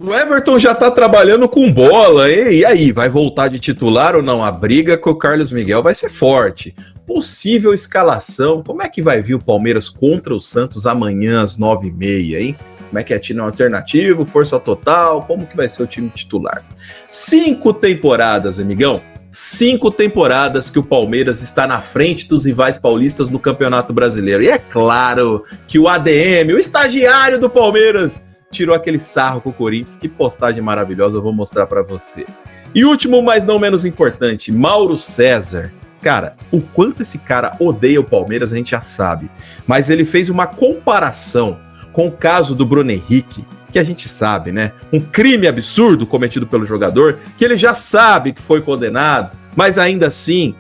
O Everton já tá trabalhando com bola, hein? E aí, vai voltar de titular ou não? A briga com o Carlos Miguel vai ser forte. Possível escalação, como é que vai vir o Palmeiras contra o Santos amanhã às 9h30, hein? Como é que é? Time alternativo, força total, como que vai ser o time titular? 5 temporadas, amigão. 5 temporadas que o Palmeiras está na frente dos rivais paulistas no Campeonato Brasileiro. E é claro que o ADM, o estagiário do Palmeiras, tirou aquele sarro com o Corinthians. Que postagem maravilhosa, eu vou mostrar pra você. E último, mas não menos importante, Mauro César. Cara, o quanto esse cara odeia o Palmeiras a gente já sabe. Mas ele fez uma comparação com o caso do Bruno Henrique, que a gente sabe, né? Um crime absurdo cometido pelo jogador, que ele já sabe que foi condenado, mas ainda assim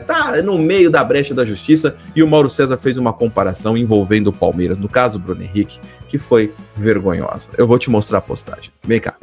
tá no meio da brecha da justiça, e o Mauro César fez uma comparação envolvendo o Palmeiras, no caso do Bruno Henrique, que foi vergonhosa. Eu vou te mostrar a postagem. Vem cá.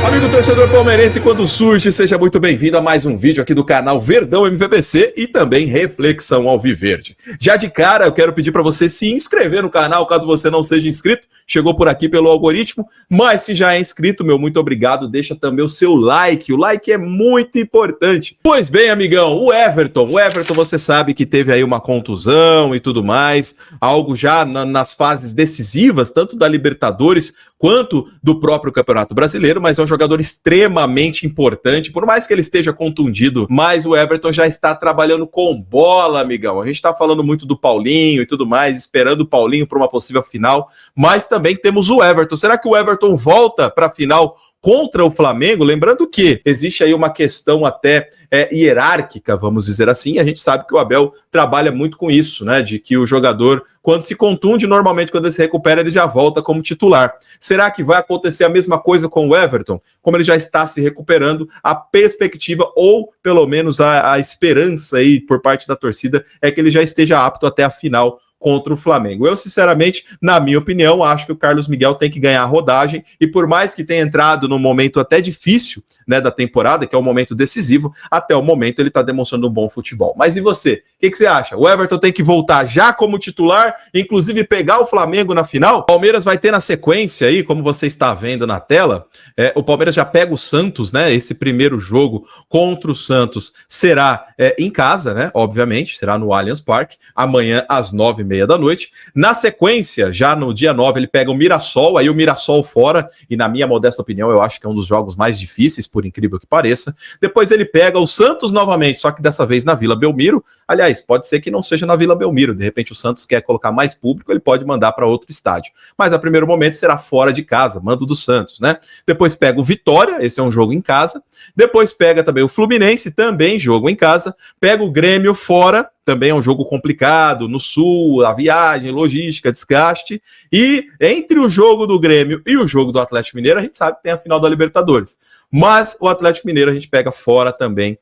Amigo torcedor palmeirense, quando surge, seja muito bem-vindo a mais um vídeo aqui do canal Verdão MVPC e também Reflexão Alviverde. Já de cara, eu quero pedir para você se inscrever no canal, caso você não seja inscrito, chegou por aqui pelo algoritmo, mas se já é inscrito, meu muito obrigado, deixa também o seu like, o like é muito importante. Pois bem, amigão, o Everton, você sabe que teve aí uma contusão e tudo mais, algo já nas fases decisivas, tanto da Libertadores quanto do próprio Campeonato Brasileiro, mas é um jogador extremamente importante, por mais que ele esteja contundido, mas o Everton já está trabalhando com bola, amigão. A gente está falando muito do Paulinho e tudo mais, esperando o Paulinho para uma possível final, mas também temos o Everton. Será que o Everton volta para a final contra o Flamengo? Lembrando que existe aí uma questão até hierárquica, vamos dizer assim, a gente sabe que o Abel trabalha muito com isso, né, de que o jogador, quando se contunde, normalmente quando ele se recupera, ele já volta como titular. Será que vai acontecer a mesma coisa com o Everton? Como ele já está se recuperando, a perspectiva, ou pelo menos a esperança aí por parte da torcida, é que ele já esteja apto até a final contra o Flamengo. Eu, sinceramente, na minha opinião, acho que o Carlos Miguel tem que ganhar a rodagem, e por mais que tenha entrado num momento até difícil, né, da temporada, que é um momento decisivo, até o momento ele está demonstrando um bom futebol. Mas e você? O que você acha? O Everton tem que voltar já como titular, inclusive pegar o Flamengo na final? O Palmeiras vai ter na sequência aí, como você está vendo na tela, o Palmeiras já pega o Santos, né? Esse primeiro jogo contra o Santos será em casa, né? Obviamente, será no Allianz Parque, amanhã às 9h30 da noite. Na sequência, já no dia 9, ele pega o Mirassol, aí o Mirassol fora, e na minha modesta opinião, eu acho que é um dos jogos mais difíceis, por incrível que pareça. Depois ele pega o Santos novamente, só que dessa vez na Vila Belmiro. Aliás, pode ser que não seja na Vila Belmiro, de repente o Santos quer colocar mais público, ele pode mandar para outro estádio. Mas a primeiro momento será fora de casa, mando do Santos, né? Depois pega o Vitória, esse é um jogo em casa. Depois pega também o Fluminense, também jogo em casa. Pega o Grêmio fora, também é um jogo complicado, no Sul, a viagem, logística, desgaste. E entre o jogo do Grêmio e o jogo do Atlético Mineiro, a gente sabe que tem a final da Libertadores. Mas o Atlético Mineiro a gente pega fora também,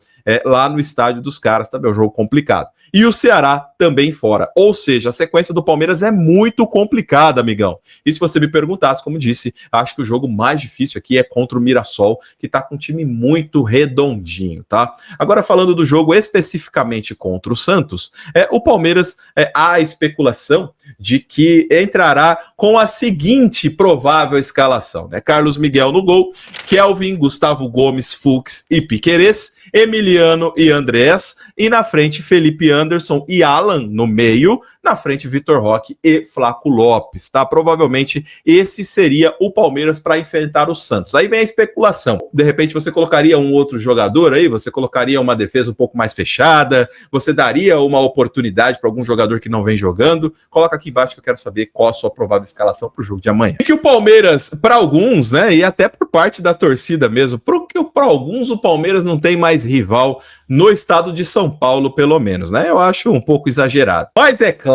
lá no estádio dos caras, também é um jogo complicado. E o Ceará também fora. Ou seja, a sequência do Palmeiras é muito complicada, amigão. E se você me perguntasse, como disse, acho que o jogo mais difícil aqui é contra o Mirassol, que tá com um time muito redondinho, tá? Agora, falando do jogo especificamente contra o Santos, o Palmeiras, há a especulação de que entrará com a seguinte provável escalação, né? Carlos Miguel no gol, Kelvin, Gustavo Gomes, Fux e Piquerez, Emiliano e Andrés, e na frente Felipe Anderson e Alan no meio, na frente Vitor Roque e Flaco Lopes, tá? Provavelmente esse seria o Palmeiras para enfrentar o Santos. Aí vem a especulação, de repente você colocaria um outro jogador aí, você colocaria uma defesa um pouco mais fechada, você daria uma oportunidade para algum jogador que não vem jogando? Coloca aqui embaixo que eu quero saber qual a sua provável escalação para o jogo de amanhã. E que o Palmeiras, para alguns, né, e até por parte da torcida mesmo, porque para alguns o Palmeiras não tem mais rival no estado de São Paulo, pelo menos, né? Eu acho um pouco exagerado. Mas é claro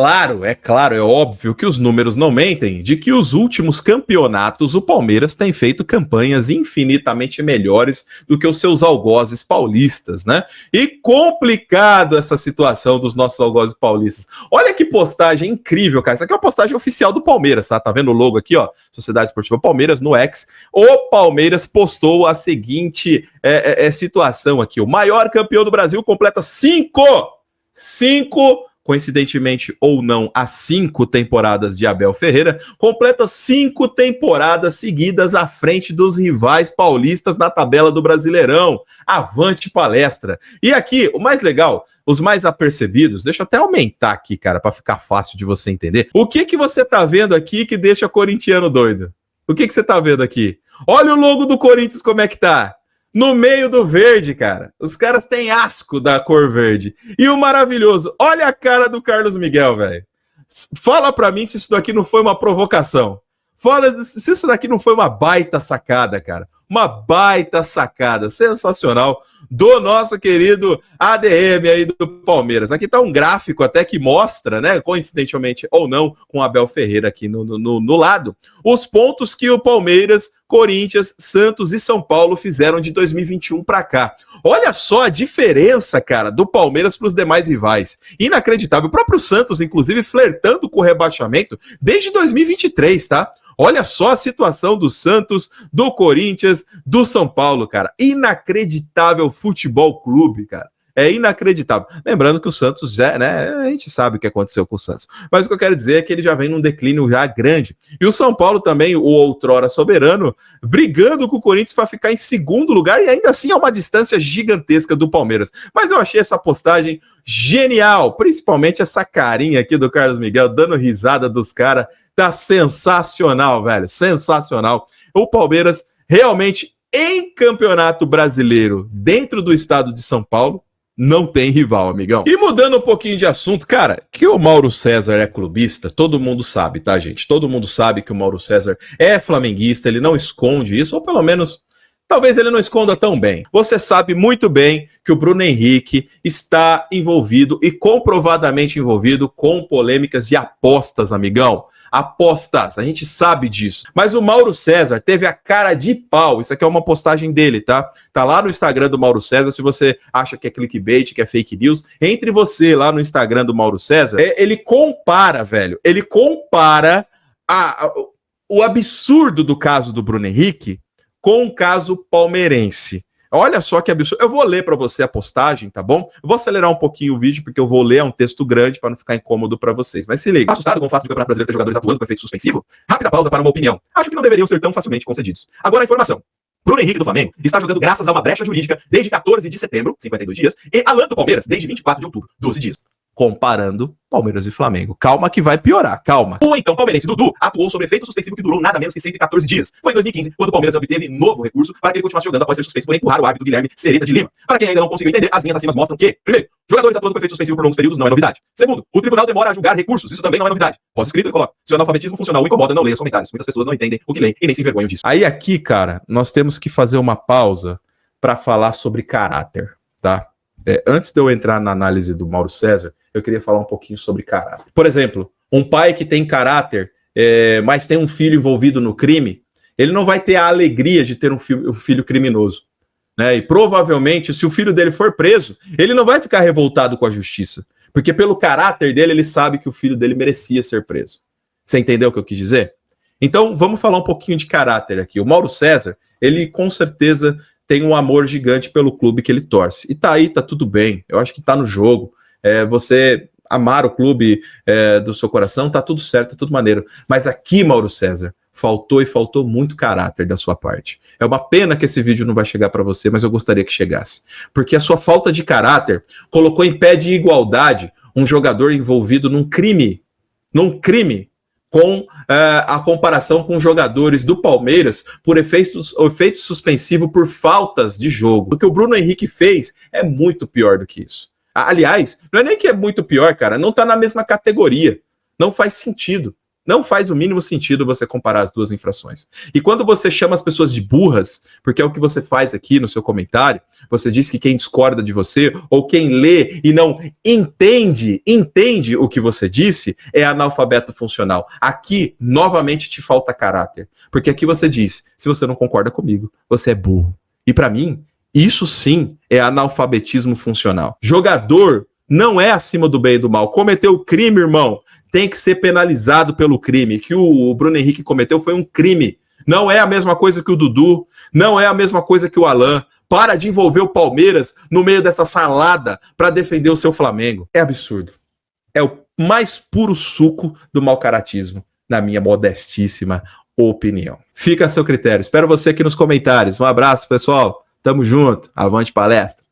claro, é óbvio que os números não mentem de que os últimos campeonatos o Palmeiras tem feito campanhas infinitamente melhores do que os seus algozes paulistas, né? E complicado essa situação dos nossos algozes paulistas. Olha que postagem incrível, cara. Isso aqui é uma postagem oficial do Palmeiras, tá? Tá vendo o logo aqui, ó? Sociedade Esportiva Palmeiras no X. O Palmeiras postou a seguinte situação aqui. O maior campeão do Brasil completa cinco, coincidentemente ou não, as 5 temporadas de Abel Ferreira, completa 5 temporadas seguidas à frente dos rivais paulistas na tabela do Brasileirão. Avante palestra! E aqui, o mais legal, os mais apercebidos, deixa eu até aumentar aqui, cara, para ficar fácil de você entender. O que você tá vendo aqui que deixa corintiano doido? O que você tá vendo aqui? Olha o logo do Corinthians como é que tá. No meio do verde, cara. Os caras têm asco da cor verde. E o maravilhoso, olha a cara do Carlos Miguel, velho. Fala pra mim se isso daqui não foi uma provocação. Fala se isso daqui não foi uma baita sacada, cara. Uma baita sacada sensacional do nosso querido ADM aí do Palmeiras. Aqui tá um gráfico até que mostra, né, coincidentemente ou não, com o Abel Ferreira aqui no lado, os pontos que o Palmeiras, Corinthians, Santos e São Paulo fizeram de 2021 para cá. Olha só a diferença, cara, do Palmeiras para os demais rivais. Inacreditável. O próprio Santos, inclusive, flertando com o rebaixamento desde 2023, tá? Olha só a situação do Santos, do Corinthians, do São Paulo, cara. Inacreditável futebol clube, cara. É inacreditável. Lembrando que o Santos já, né, a gente sabe o que aconteceu com o Santos. Mas o que eu quero dizer é que ele já vem num declínio já grande. E o São Paulo também, o outrora soberano, brigando com o Corinthians para ficar em segundo lugar e ainda assim é uma distância gigantesca do Palmeiras. Mas eu achei essa postagem genial, principalmente essa carinha aqui do Carlos Miguel, dando risada dos caras. Tá sensacional, velho, sensacional. O Palmeiras realmente em campeonato brasileiro dentro do estado de São Paulo não tem rival, amigão. E mudando um pouquinho de assunto, cara, que o Mauro César é clubista, todo mundo sabe, tá, gente? Todo mundo sabe que o Mauro César é flamenguista, ele não esconde isso, ou pelo menos talvez ele não esconda tão bem. Você sabe muito bem que o Bruno Henrique está envolvido e comprovadamente envolvido com polêmicas de apostas, amigão. Apostas, a gente sabe disso. Mas o Mauro César teve a cara de pau. Isso aqui é uma postagem dele, tá? Tá lá no Instagram do Mauro César. Se você acha que é clickbait, que é fake news, entre você lá no Instagram do Mauro César. Ele compara, velho. Ele compara o absurdo do caso do Bruno Henrique com o caso palmeirense. Olha só que absurdo. Eu vou ler para você a postagem, tá bom? Eu vou acelerar um pouquinho o vídeo, porque eu vou ler, é um texto grande para não ficar incômodo para vocês. Mas se liga. Assustado com o fato de o Campeonato Brasileiro ter jogadores atuando com efeito suspensivo? Rápida pausa para uma opinião. Acho que não deveriam ser tão facilmente concedidos. Agora a informação. Bruno Henrique do Flamengo está jogando graças a uma brecha jurídica desde 14 de setembro, 52 dias, e Alan do Palmeiras desde 24 de outubro, 12 dias. Comparando Palmeiras e Flamengo. Calma que vai piorar, calma. O então palmeirense Dudu atuou sobre efeito suspensivo que durou nada menos que 114 dias. Foi em 2015, quando o Palmeiras obteve novo recurso para que ele continuasse jogando após ser suspenso por empurrar o árbitro Guilherme Sereta de Lima. Para quem ainda não conseguiu entender, as linhas acima mostram que, primeiro, jogadores atuando com efeito suspensivo por longos períodos não é novidade. Segundo, o tribunal demora a julgar recursos, isso também não é novidade. Pós-escrito ele coloca, se o analfabetismo funcional o incomoda, não leia os comentários. Muitas pessoas não entendem o que leem e nem se envergonham disso. Aí aqui, cara, nós temos que fazer uma pausa para falar sobre caráter, tá? Antes de eu entrar na análise do Mauro César, eu queria falar um pouquinho sobre caráter. Por exemplo, um pai que tem caráter, mas tem um filho envolvido no crime, ele não vai ter a alegria de ter um filho criminoso, né? E provavelmente, se o filho dele for preso, ele não vai ficar revoltado com a justiça, porque pelo caráter dele, ele sabe que o filho dele merecia ser preso. Você entendeu o que eu quis dizer? Então, vamos falar um pouquinho de caráter aqui. O Mauro César, ele com certeza tem um amor gigante pelo clube que ele torce. E tá aí, tá tudo bem. Eu acho que tá no jogo. Você amar o clube do seu coração, tá tudo certo, tá tudo maneiro. Mas aqui, Mauro César, faltou muito caráter da sua parte. É uma pena que esse vídeo não vai chegar para você, mas eu gostaria que chegasse. Porque a sua falta de caráter colocou em pé de igualdade um jogador envolvido num crime, com a comparação com jogadores do Palmeiras por efeito suspensivo por faltas de jogo. O que o Bruno Henrique fez é muito pior do que isso. Aliás, não é nem que é muito pior, cara, não tá na mesma categoria. Não faz sentido. Não faz o mínimo sentido você comparar as duas infrações. E quando você chama as pessoas de burras, porque é o que você faz aqui no seu comentário, você diz que quem discorda de você, ou quem lê e não entende o que você disse, é analfabeto funcional. Aqui, novamente, te falta caráter. Porque aqui você diz, se você não concorda comigo, você é burro. E para mim, isso sim é analfabetismo funcional. Jogador não é acima do bem e do mal. Cometeu crime, irmão, tem que ser penalizado pelo crime. Que o Bruno Henrique cometeu foi um crime. Não é a mesma coisa que o Dudu, não é a mesma coisa que o Alan. Para de envolver o Palmeiras no meio dessa salada para defender o seu Flamengo. É absurdo. É o mais puro suco do mau-caratismo, na minha modestíssima opinião. Fica a seu critério. Espero você aqui nos comentários. Um abraço, pessoal. Tamo junto. Avante palestra.